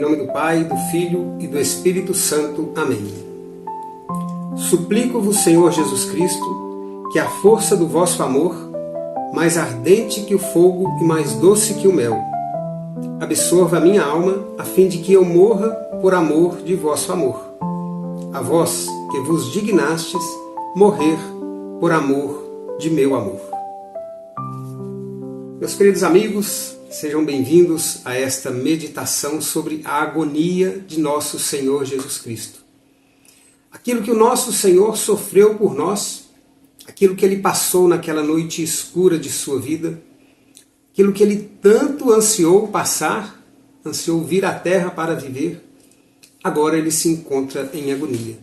Em nome do Pai, do Filho e do Espírito Santo. Amém. Suplico-vos, Senhor Jesus Cristo, que a força do vosso amor, mais ardente que o fogo e mais doce que o mel, absorva a minha alma, a fim de que eu morra por amor de vosso amor. A vós que vos dignastes morrer por amor de meu amor. Meus queridos amigos, sejam bem-vindos a esta meditação sobre a agonia de nosso Senhor Jesus Cristo. Aquilo que o nosso Senhor sofreu por nós, aquilo que Ele passou naquela noite escura de sua vida, aquilo que Ele tanto ansiou passar, ansiou vir à terra para viver, agora Ele se encontra em agonia.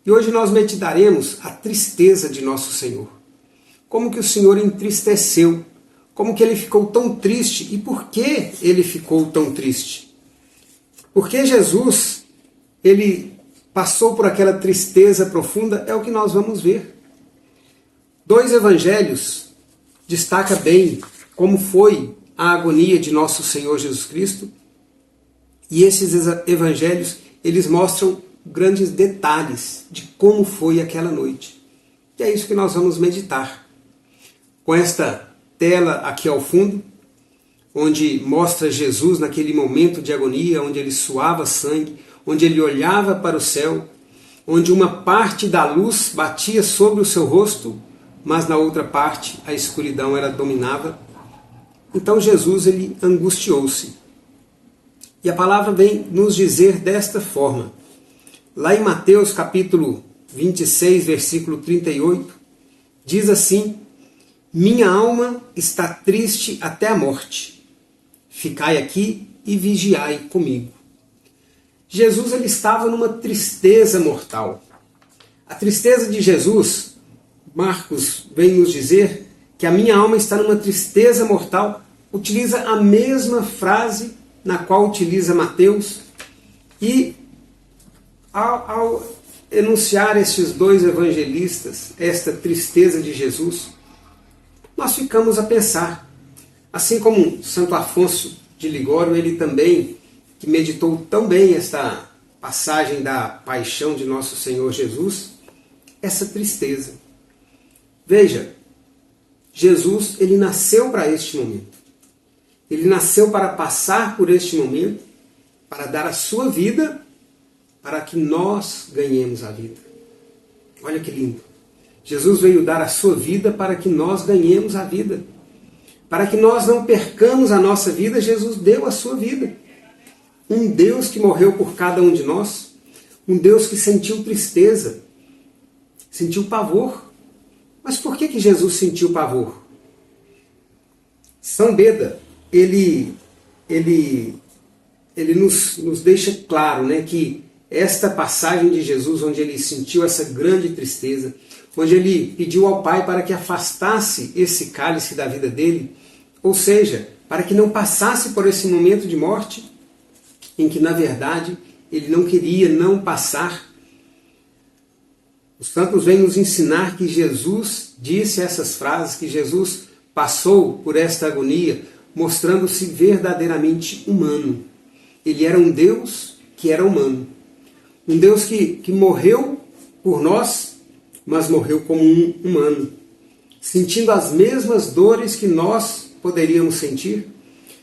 E hoje nós meditaremos a tristeza de nosso Senhor. Como que o Senhor entristeceu, como que Ele ficou tão triste e por que Ele ficou tão triste. Porque Jesus, Ele passou por aquela tristeza profunda, é o que nós vamos ver. Dois evangelhos destacam bem como foi a agonia de nosso Senhor Jesus Cristo, e esses evangelhos, eles mostram grandes detalhes de como foi aquela noite. E é isso que nós vamos meditar. Com esta tela aqui ao fundo, onde mostra Jesus naquele momento de agonia, onde ele suava sangue, onde ele olhava para o céu, onde uma parte da luz batia sobre o seu rosto, mas na outra parte a escuridão era dominava. Então Jesus, ele angustiou-se. E a palavra vem nos dizer desta forma. Lá em Mateus capítulo 26, versículo 38, diz assim: minha alma está triste até a morte. Ficai aqui e vigiai comigo. Jesus, ele estava numa tristeza mortal. A tristeza de Jesus, Marcos vem nos dizer que a minha alma está numa tristeza mortal, utiliza a mesma frase na qual utiliza Mateus, e ao enunciar estes dois evangelistas, esta tristeza de Jesus, nós ficamos a pensar, assim como Santo Afonso de Ligório, ele também, que meditou tão bem esta passagem da paixão de nosso Senhor Jesus, essa tristeza. Veja, Jesus, ele nasceu para este momento. Ele nasceu para passar por este momento, para dar a sua vida, para que nós ganhemos a vida. Olha que lindo. Jesus veio dar a sua vida para que nós ganhemos a vida. Para que nós não percamos a nossa vida, Jesus deu a sua vida. Um Deus que morreu por cada um de nós, um Deus que sentiu tristeza, sentiu pavor. Mas por que Jesus sentiu pavor? São Beda, ele nos deixa claro, né, que esta passagem de Jesus, onde ele sentiu essa grande tristeza, onde ele pediu ao Pai para que afastasse esse cálice da vida dele, ou seja, para que não passasse por esse momento de morte, em que na verdade ele não queria não passar. Os santos vêm nos ensinar que Jesus disse essas frases, que Jesus passou por esta agonia, mostrando-se verdadeiramente humano. Ele era um Deus que era humano. Um Deus que morreu por nós, mas morreu como um humano, sentindo as mesmas dores que nós poderíamos sentir,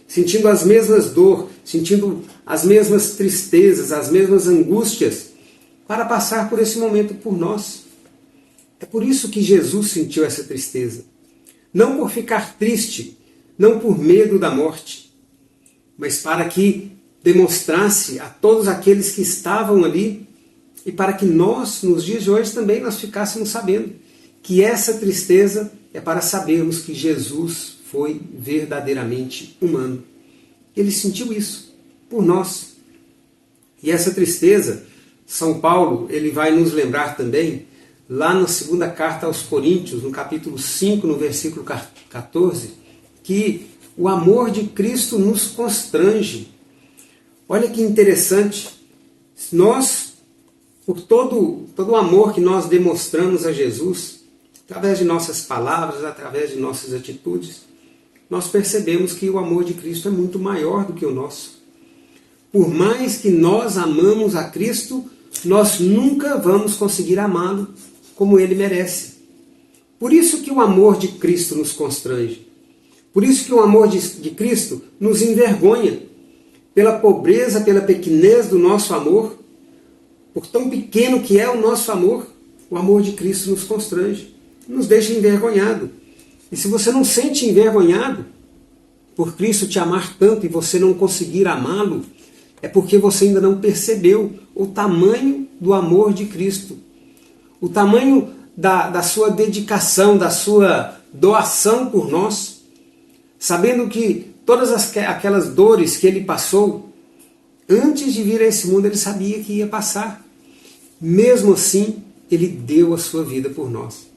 sentindo as mesmas dores, sentindo as mesmas tristezas, as mesmas angústias, para passar por esse momento por nós. É por isso que Jesus sentiu essa tristeza. Não por ficar triste, não por medo da morte, mas para que demonstrasse a todos aqueles que estavam ali, e para que nós, nos dias de hoje, também nós ficássemos sabendo que essa tristeza é para sabermos que Jesus foi verdadeiramente humano. Ele sentiu isso por nós. E essa tristeza, São Paulo, ele vai nos lembrar também, lá na segunda carta aos Coríntios, no capítulo 5, no versículo 14, que o amor de Cristo nos constrange. Olha que interessante, nós, por todo o amor que nós demonstramos a Jesus, através de nossas palavras, através de nossas atitudes, nós percebemos que o amor de Cristo é muito maior do que o nosso. por mais que nós amamos a Cristo, nós nunca vamos conseguir amá-lo como ele merece. Por isso que o amor de Cristo nos constrange. Por isso que o amor de Cristo nos envergonha. Pela pobreza, pela pequenez do nosso amor, por tão pequeno que é o nosso amor, o amor de Cristo nos constrange, nos deixa envergonhado. E se você não sente envergonhado por Cristo te amar tanto e você não conseguir amá-lo, é porque você ainda não percebeu o tamanho do amor de Cristo, o tamanho da sua dedicação, da sua doação por nós, sabendo que todas aquelas dores que ele passou, antes de vir a esse mundo ele sabia que ia passar. Mesmo assim, ele deu a sua vida por nós.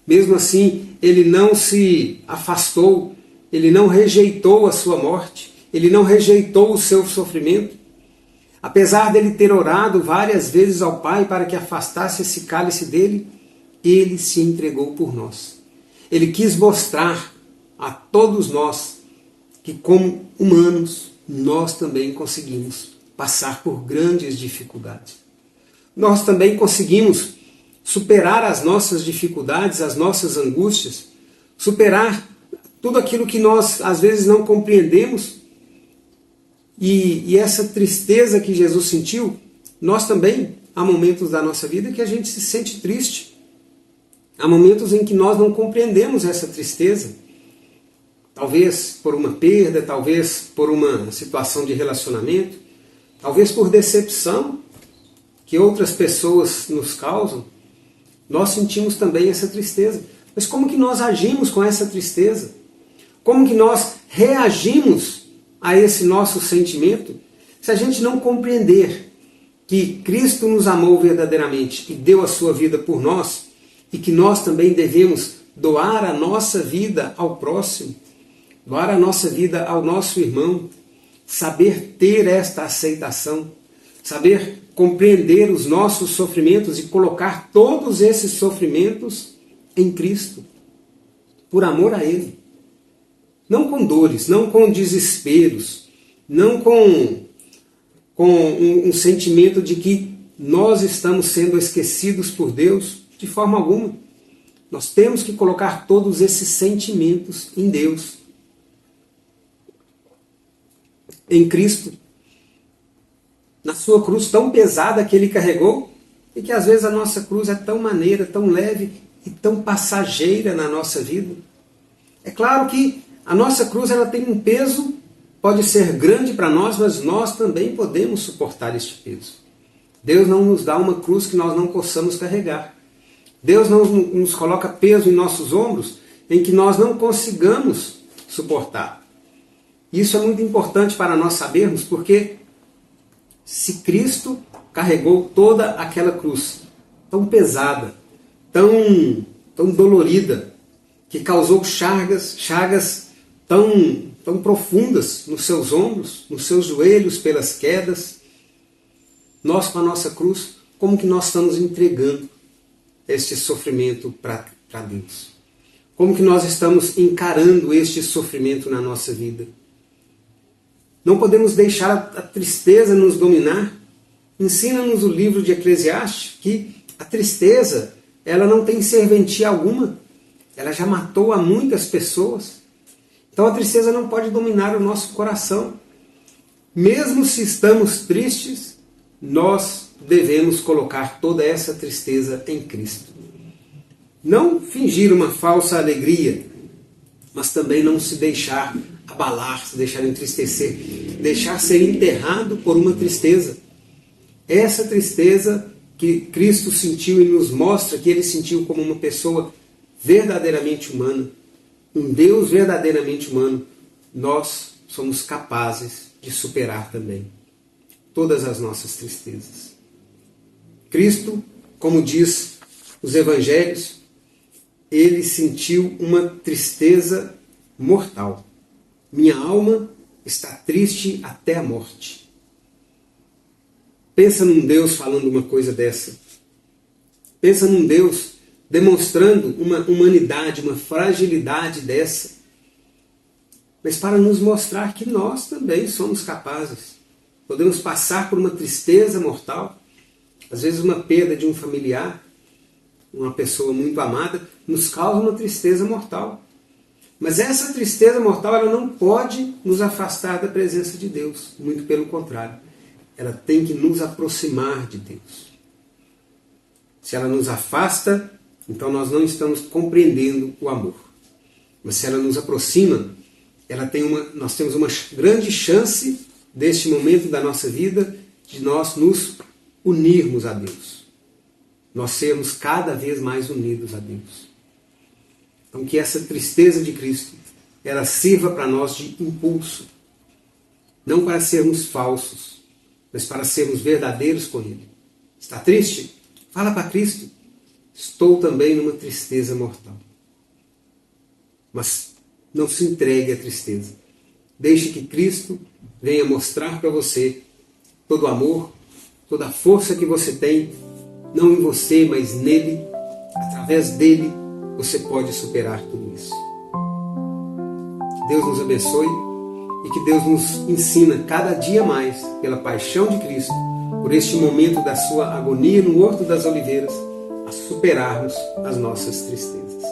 Mesmo assim, ele não se afastou, ele não rejeitou a sua morte, ele não rejeitou o seu sofrimento. Apesar dele ter orado várias vezes ao Pai para que afastasse esse cálice dele, ele se entregou por nós. Ele quis mostrar a todos nós que, como humanos, nós também conseguimos passar por grandes dificuldades. Nós também conseguimos superar as nossas dificuldades, as nossas angústias, superar tudo aquilo que nós às vezes não compreendemos. E essa tristeza que Jesus sentiu, nós também, há momentos da nossa vida que a gente se sente triste. Há momentos em que nós não compreendemos essa tristeza. Talvez por uma perda, talvez por uma situação de relacionamento, talvez por decepção que outras pessoas nos causam. Nós sentimos também essa tristeza. Mas como que nós agimos com essa tristeza? Como que nós reagimos a esse nosso sentimento? Se a gente não compreender que Cristo nos amou verdadeiramente e deu a sua vida por nós, e que nós também devemos doar a nossa vida ao próximo, doar a nossa vida ao nosso irmão, saber ter esta aceitação, saber compreender os nossos sofrimentos e colocar todos esses sofrimentos em Cristo, por amor a Ele. Não com dores, não com desesperos, não com um sentimento de que nós estamos sendo esquecidos por Deus, de forma alguma. Nós temos que colocar todos esses sentimentos em Deus, em Cristo, na sua cruz tão pesada que Ele carregou, e que às vezes a nossa cruz é tão maneira, tão leve e tão passageira na nossa vida. É claro que a nossa cruz ela tem um peso, pode ser grande para nós, mas nós também podemos suportar este peso. Deus não nos dá uma cruz que nós não possamos carregar. Deus não nos coloca peso em nossos ombros em que nós não consigamos suportar. Isso é muito importante para nós sabermos, porque se Cristo carregou toda aquela cruz tão pesada, tão dolorida, que causou chagas tão profundas nos seus ombros, nos seus joelhos pelas quedas, nós com a nossa cruz, como que nós estamos entregando este sofrimento para Deus? Como que nós estamos encarando este sofrimento na nossa vida? Não podemos deixar a tristeza nos dominar. Ensina-nos o livro de Eclesiastes que a tristeza ela não tem serventia alguma. Ela já matou a muitas pessoas. Então a tristeza não pode dominar o nosso coração. Mesmo se estamos tristes, nós devemos colocar toda essa tristeza em Cristo. Não fingir uma falsa alegria, mas também não se deixar abalar, se deixar entristecer, deixar ser enterrado por uma tristeza. Essa tristeza que Cristo sentiu e nos mostra que Ele sentiu como uma pessoa verdadeiramente humana, um Deus verdadeiramente humano, nós somos capazes de superar também todas as nossas tristezas. Cristo, como diz os evangelhos, Ele sentiu uma tristeza mortal. Minha alma está triste até a morte. Pensa num Deus falando uma coisa dessa. Pensa num Deus demonstrando uma humanidade, uma fragilidade dessa. Mas para nos mostrar que nós também somos capazes. podemos passar por uma tristeza mortal, às vezes uma perda de um familiar, uma pessoa muito amada, nos causa uma tristeza mortal. Mas essa tristeza mortal ela não pode nos afastar da presença de Deus, muito pelo contrário. Ela tem que nos aproximar de Deus. Se ela nos afasta, então nós não estamos compreendendo o amor. Mas se ela nos aproxima, nós temos uma grande chance, deste momento da nossa vida, de nós nos unirmos a Deus. Nós sermos cada vez mais unidos a Deus. Então que essa tristeza de Cristo, ela sirva para nós de impulso. Não para sermos falsos, mas para sermos verdadeiros com Ele. Está triste? Fala para Cristo. Estou também numa tristeza mortal. Mas não se entregue à tristeza. Deixe que Cristo venha mostrar para você todo o amor, toda a força que você tem, não em você, mas nele. Através dele, você pode superar tudo isso. Que Deus nos abençoe e que Deus nos ensina cada dia mais, pela paixão de Cristo, por este momento da sua agonia no Horto das Oliveiras, a superarmos as nossas tristezas.